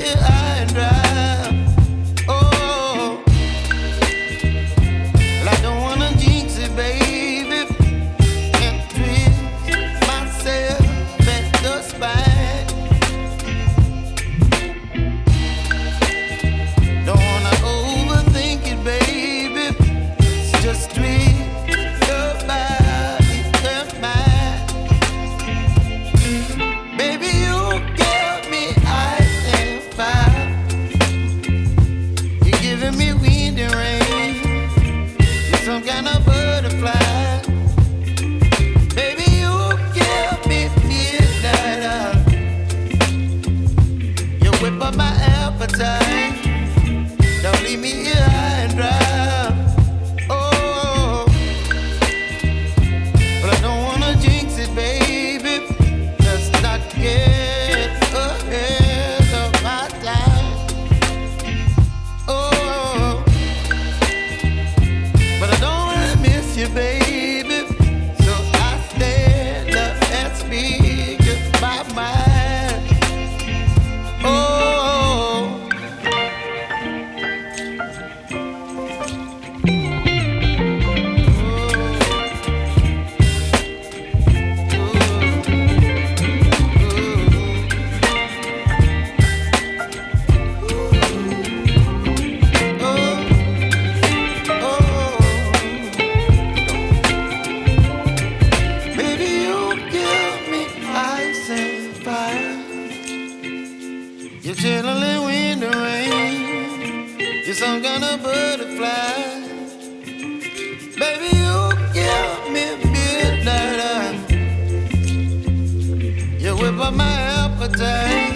here high and dry. Oh, well, I don't wanna jinx it, baby, and twist myself at the spine. Don't wanna overthink it, baby. It's just twist your body and mine. Baby, you give me ice and fire. You're giving me wind and rain. You're some kind of butterfly. Baby, you give me midnight. You whip up my appetite. Don't leave me here high and dry. Oh, but I don't wanna jinx it, baby. Let's not get ahead of my time. Oh, but I don't wanna miss you, baby. So I stand up and speak just my mind. Oh. Baby, you give me ice and fire. You're chilling wind and rain. You're some kind of butterfly. Baby, you give me midnight. You whip up my appetite.